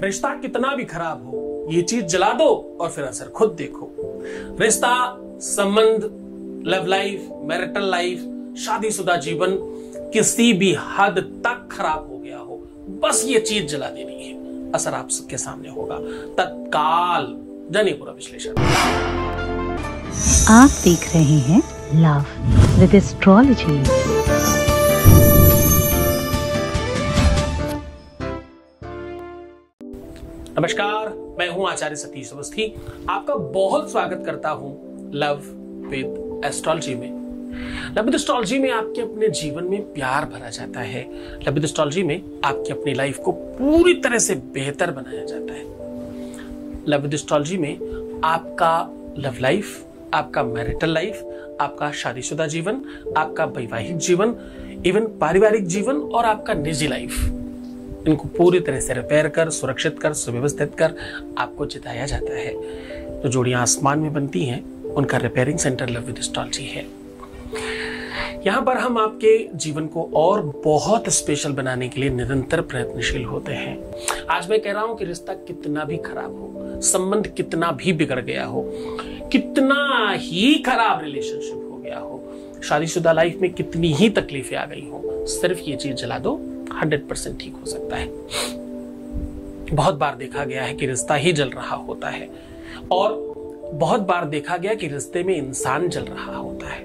रिश्ता कितना भी खराब हो, ये चीज जला दो और फिर असर खुद देखो। रिश्ता, संबंध, लव लाइफ, मैरिटल लाइफ, शादीशुदा जीवन किसी भी हद तक खराब हो गया हो, बस ये चीज जला देनी है, असर आप सबके सामने होगा। तत्काल जानिए पूरा विश्लेषण। आप देख रहे हैं लव विद एस्ट्रोलॉजी। नमस्कार, मैं हूं आचार्य सतीश अवस्थी। आपका बहुत स्वागत करता हूं लव विद एस्ट्रोलॉजी में। लव विद एस्ट्रोलॉजी में आपके अपने जीवन में प्यार भरा जाता है। लव विद एस्ट्रोलॉजी में आपकी अपनी लाइफ को पूरी तरह से बेहतर बनाया जाता है। लव विद एस्ट्रोलॉजी में आपका लव लाइफ, आपका मैरिटल लाइफ, आपका शादीशुदा जीवन, आपका वैवाहिक जीवन, इवन पारिवारिक जीवन और आपका निजी लाइफ, इनको पूरी तरह से रिपेयर कर, सुरक्षित कर, सुव्यवस्थित कर आपको जिताया जाता है। जो जोड़ियां आसमान में बनती हैं उनका repairing centre love with astrology है। यहाँ पर हम आपके जीवन को और बहुत स्पेशल बनाने के लिए निरंतर प्रयत्नशील होते हैं। आज मैं कह रहा हूं कि रिश्ता कितना भी खराब हो, संबंध कितना भी बिगड़ गया हो, कितना ही खराब रिलेशनशिप हो गया हो, शादीशुदा लाइफ में कितनी ही तकलीफें आ गई हो, सिर्फ ये चीज जला दो, 100% ठीक हो सकता है। बहुत बार देखा गया है कि रिश्ता ही जल रहा होता है और बहुत बार देखा गया कि रिश्ते में इंसान जल रहा होता है।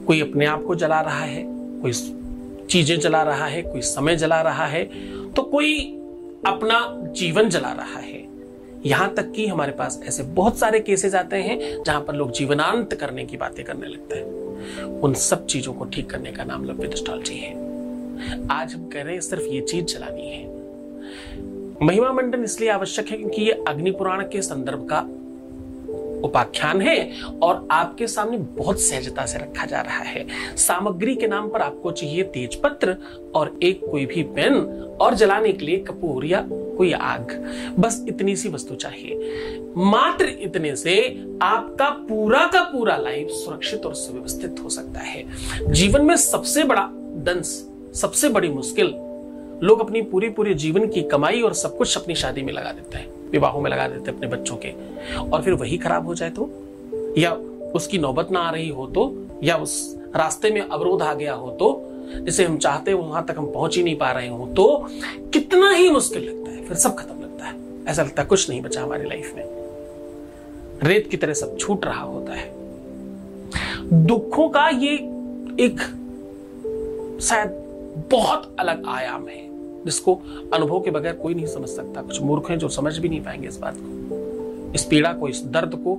कोई अपने आप को जला रहा है, कोई चीजें जला रहा है, कोई समय जला रहा है, तो कोई अपना जीवन जला रहा है। यहां तक कि हमारे पास ऐसे बहुत सारे केसेस आते हैं जहां पर लोग जीवनांत करने की बातें करने लगते हैं। उन सब चीजों को ठीक करने का नाम लव विद एस्ट्रोलॉजी है। आज हम कह रहे हैं सिर्फ ये चीज जलानी है। महिमा मंडन इसलिए आवश्यक है क्योंकि ये अग्नि पुराण के संदर्भ का उपाख्यान है और आपके सामने बहुत सहजता से रखा जा रहा है। सामग्री के नाम पर आपको चाहिए तेजपत्र और एक कोई भी पेन और जलाने के लिए कपूर या कोई आग, बस इतनी सी वस्तु चाहिए। मात्र इतने से आपका पूरा का पूरा लाइफ सुरक्षित और सुव्यवस्थित हो सकता है। जीवन में सबसे बड़ा दंश, सबसे बड़ी मुश्किल, लोग अपनी पूरी जीवन की कमाई और सब कुछ अपनी शादी में लगा देते हैं, विवाहों में लगा देते हैं अपने बच्चों के, और फिर वही खराब हो जाए तो, या उसकी नौबत ना आ रही हो तो, या उस रास्ते में अवरोध आ गया हो तो, जिसे हम चाहते हैं वहां तक हम पहुंच ही नहीं पा रहे हो तो कितना ही मुश्किल लगता है। फिर सब खत्म लगता है, ऐसा लगता है कुछ नहीं बचा हमारी लाइफ में, रेत की तरह सब छूट रहा होता है। दुखों का ये एक शायद बहुत अलग आयाम है जिसको अनुभव के बगैर कोई नहीं समझ सकता। कुछ मूर्ख हैं जो समझ भी नहीं पाएंगे इस बात को, इस पीड़ा को, इस दर्द को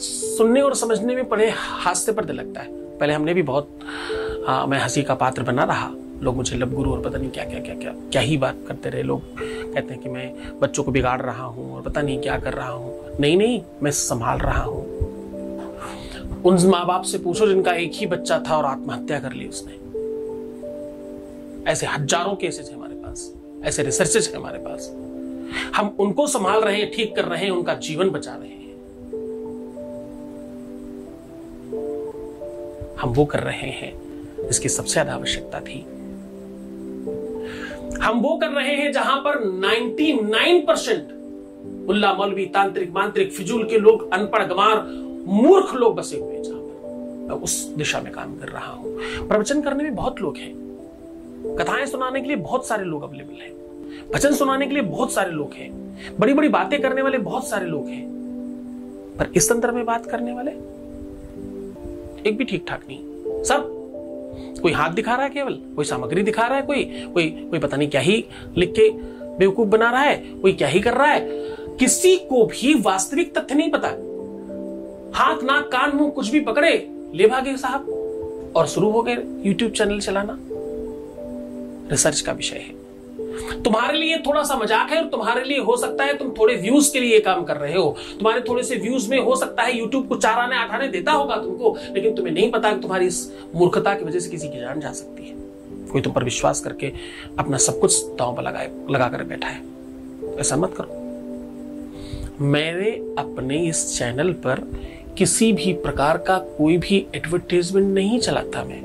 सुनने और समझने में बड़े हास्य पर दिल लगता है। पहले हमने भी बहुत मैं हंसी का पात्र बना रहा, लोग मुझे लब गुरु और पता नहीं क्या ही बात करते रहे। लोग कहते हैं कि मैं बच्चों को बिगाड़ रहा हूं और पता नहीं क्या कर रहा हूं। नहीं, मैं संभाल रहा हूं। उन माँ बाप से पूछो जिनका एक ही बच्चा था और आत्महत्या कर ली उसने। ऐसे हजारों केसेस हैं हमारे पास, ऐसे रिसर्चेस हैं हमारे पास। हम उनको संभाल रहे हैं, ठीक कर रहे हैं, उनका जीवन बचा रहे हैं। हम वो कर रहे हैं जिसकी सबसे ज्यादा आवश्यकता थी। हम वो कर रहे हैं जहां पर 99% मुल्ला मौलवी, तांत्रिक, मांत्रिक, फिजूल के लोग, अनपढ़, गंवार, मूर्ख लोग बसे हुए हैं। जहां पर मैं उस दिशा में काम कर रहा हूं। प्रवचन करने में बहुत लोग हैं, कथाएं सुनाने के लिए बहुत सारे लोग अवेलेबल हैं, भजन सुनाने के लिए बहुत सारे लोग हैं, बड़ी बड़ी बातें करने वाले बहुत सारे लोग हैं, पर इस संदर्भ में बात करने वाले एक भी ठीक ठाक नहीं। सब कोई हाथ दिखा रहा है, केवल कोई सामग्री दिखा रहा है, कोई पता नहीं क्या ही लिख के बेवकूफ बना रहा है, कोई क्या ही कर रहा है। किसी को भी वास्तविक तथ्य नहीं पता। हाथ, नाक, कान, मुंह कुछ भी पकड़े, ले भागे साहब और शुरू हो गए यूट्यूब चैनल चलाना। रिसर्च का विषय है, तुम्हारे लिए थोड़ा सा मजाक है और तुम्हारे लिए हो सकता है तुम थोड़े व्यूज के लिए काम कर रहे हो। तुम्हारे थोड़े से व्यूज में हो सकता है यूट्यूब को 4 आने 8 आने देता होगा तुमको, लेकिन तुम्हें नहीं पता कि तुम्हारी इस मूर्खता की वजह से किसी की जान जा सकती है। कोई तुम पर विश्वास करके अपना सब कुछ दांव पर लगा कर बैठा है। ऐसा मत करो। मेरे अपने इस चैनल पर किसी भी प्रकार का कोई भी एडवर्टाइजमेंट नहीं चलाता। मैं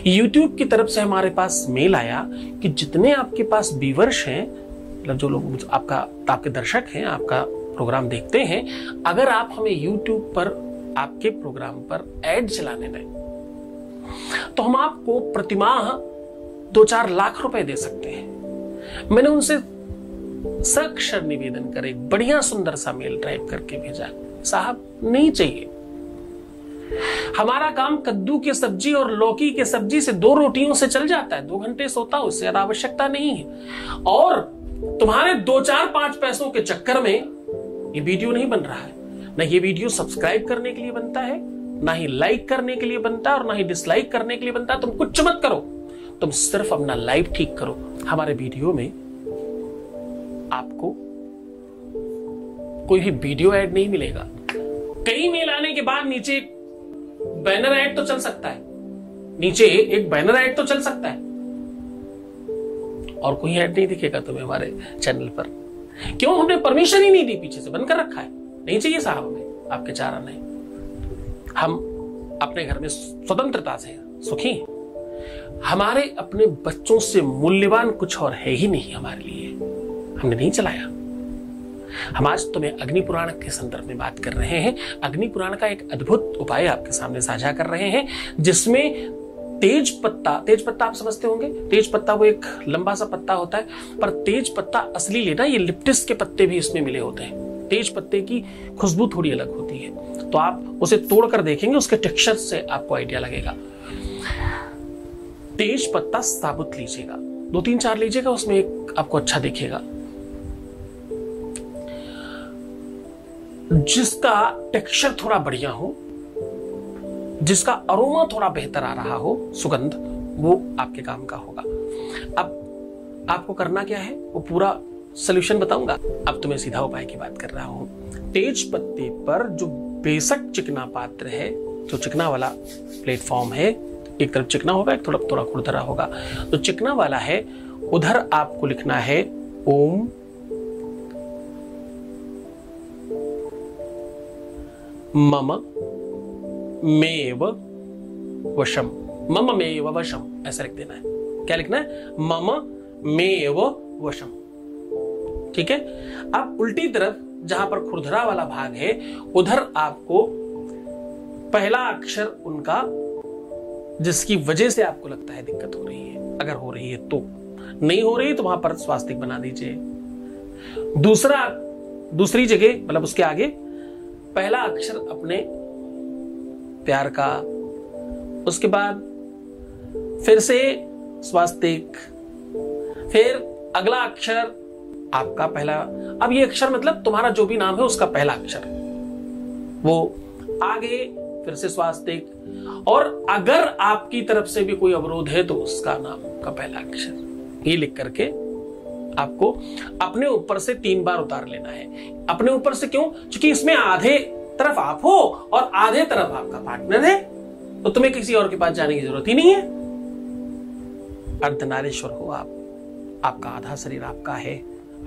YouTube की तरफ से हमारे पास मेल आया कि जितने आपके पास व्यूअर्स हैं मतलब जो लोग आपके दर्शक हैं, आपका प्रोग्राम देखते हैं, अगर आप हमें YouTube पर आपके प्रोग्राम पर ऐड चलाने दें तो हम आपको प्रतिमाह 2-4 लाख रुपए दे सकते हैं। मैंने उनसे सक्षर निवेदन कर एक बढ़िया सुंदर सा मेल टाइप करके भेजा, साहब नहीं चाहिए। हमारा काम कद्दू की सब्जी और लौकी की सब्जी से 2 रोटियों से चल जाता है, 2 घंटे सोता हूं, उससे ज्यादा आवश्यकता नहीं है। और तुम्हारे 2-4-5 पैसों के चक्कर में ये वीडियो नहीं बन रहा है। ना ये वीडियो सब्सक्राइब करने के लिए बनता है, ना ही लाइक करने के लिए बनता है, और ना ही डिसलाइक करने के लिए बनता है। तुम कुछ मत करो, तुम सिर्फ अपना लाइफ ठीक करो। हमारे वीडियो में आपको कोई भी वीडियो ऐड नहीं मिलेगा। कई मेल आने के बाद नीचे बैनर ऐड तो चल सकता है, नीचे एक बैनर ऐड तो चल सकता है, और कोई ऐड नहीं दिखेगा तुम्हें हमारे चैनल पर। क्यों? हमने परमिशन ही नहीं दी, पीछे से बंद कर रखा है। नहीं चाहिए साहब हमें आपके चारा नहीं। हम अपने घर में स्वतंत्रता से सुखी हैं। हमारे अपने बच्चों से मूल्यवान कुछ और है ही नहीं हमारे लिए, हमने नहीं चलाया। हम आज तुम्हें अग्नि पुराण के संदर्भ में बात कर रहे हैं। अग्नि पुराण का एक अद्भुत उपाय आपके सामने साझा कर रहे हैं, जिसमें तेज पत्ता आप समझते होंगे। तेज पत्ता वो एक लंबा सा पत्ता होता है, पर तेज पत्ता असली लेना, ये लिप्टिस के पत्ते भी इसमें मिले होते हैं। तेज पत्ते की खुशबू थोड़ी अलग होती है, तो आप उसे तोड़कर देखेंगे, उसके टेक्सचर से आपको आइडिया लगेगा। तेज पत्ता साबुत लीजिएगा, 2-3-4 लीजिएगा, उसमें एक आपको अच्छा दिखेगा। जिसका टेक्सचर थोड़ा बढ़िया हो, जिसका अरोमा थोड़ा बेहतर आ रहा हो, सुगंध, वो आपके काम का होगा। अब आपको करना क्या है, वो पूरा सॉल्यूशन बताऊंगा। अब तुम्हें सीधा उपाय की बात कर रहा हूं। तेज पत्ते पर जो बेशक चिकना पात्र है, जो चिकना वाला प्लेटफॉर्म है, एक तरफ चिकना होगा, एक तरफ थोड़ा खुरदरा होगा। तो चिकना वाला है, उधर आपको लिखना है ओम मम मेव वशम। मम मेव वशम ऐसा लिख देना है। क्या लिखना है? मम मेव वशम। ठीक है। अब उल्टी तरफ जहां पर खुरदरा वाला भाग है, उधर आपको पहला अक्षर उनका, जिसकी वजह से आपको लगता है दिक्कत हो रही है, अगर हो रही है तो, नहीं हो रही तो वहां पर स्वास्तिक बना दीजिए। दूसरी जगह, मतलब उसके आगे पहला अक्षर अपने प्यार का, उसके बाद फिर से स्वास्तिक, फिर अगला अक्षर आपका पहला। अब ये अक्षर मतलब तुम्हारा जो भी नाम है उसका पहला अक्षर, वो आगे फिर से स्वास्तिक, और अगर आपकी तरफ से भी कोई अवरोध है तो उसका नाम का पहला अक्षर। ये लिख करके आपको अपने ऊपर से 3 बार उतार लेना है। अपने ऊपर से क्यों? क्योंकि इसमें आधे तरफ आप हो और आधे तरफ आपका पार्टनर है, तो तुम्हें किसी और के पास जाने की जरूरत ही नहीं है। अर्धनारीश्वर हो आप, आपका आधा शरीर आपका है,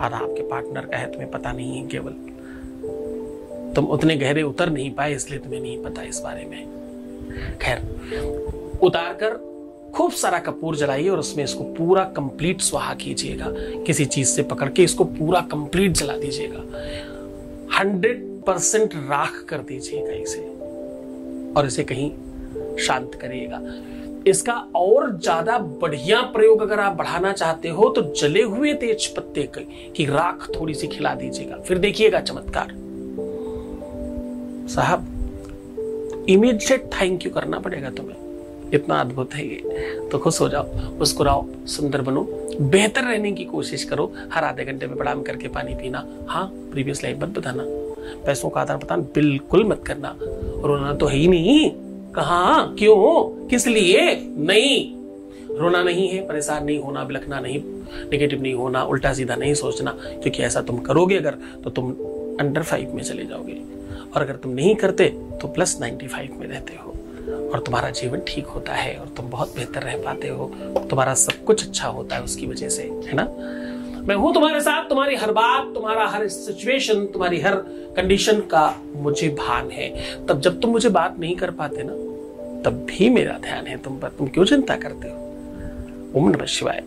आधा आपके पार्टनर का है, तुम्हें पता नहीं है। केवल तुम उतने गहरे उतर नहीं पाए, इसलिए तुम्हें नहीं पता इस बारे में। खैर, उतार कर खूब सारा कपूर जलाइए और उसमें इसको पूरा कंप्लीट स्वाहा कीजिएगा। किसी चीज से पकड़ के इसको पूरा कंप्लीट जला दीजिएगा। 100% राख कर दीजिएगा इसे, और इसे कहीं शांत करिएगा। इसका और ज्यादा बढ़िया प्रयोग अगर आप बढ़ाना चाहते हो तो जले हुए तेज पत्ते की राख थोड़ी सी खिला दीजिएगा, फिर देखिएगा चमत्कार। साहब, इमीडिएट थैंक यू करना पड़ेगा तुम्हें, इतना अद्भुत है ये। तो खुश हो जाओ, मुस्कुराओ, सुंदर बनो, बेहतर रहने की कोशिश करो। हर आधे घंटे में प्रणाम करके पानी पीना। हाँ, प्रीवियस लाइफ मत बताना, पैसों का आदान प्रदान बिल्कुल मत करना। रोना तो है ही नहीं, कहाँ, क्यों, किस लिए नहीं। रोना नहीं है, परेशान नहीं होना, बिलखना नहीं, नेगेटिव नहीं होना, उल्टा सीधा नहीं सोचना, क्योंकि ऐसा तुम करोगे अगर तो तुम अंडर 5 में चले जाओगे, और अगर तुम नहीं करते तो +95 में रहते हो, और तुम्हारा जीवन ठीक होता है और तुम बहुत बेहतर रह पाते हो। तुम्हारा सब कुछ अच्छा होता है उसकी वजह से, है ना। मैं हूं तुम्हारे साथ, तुम्हारी हर बात, तुम्हारा हर सिचुएशन, तुम्हारी हर कंडीशन का मुझे भान है। तब जब तुम मुझे बात नहीं कर पाते ना, तब भी मेरा ध्यान है तुम पर। तुम क्यों चिंता करते हो? ओम नमः शिवाय।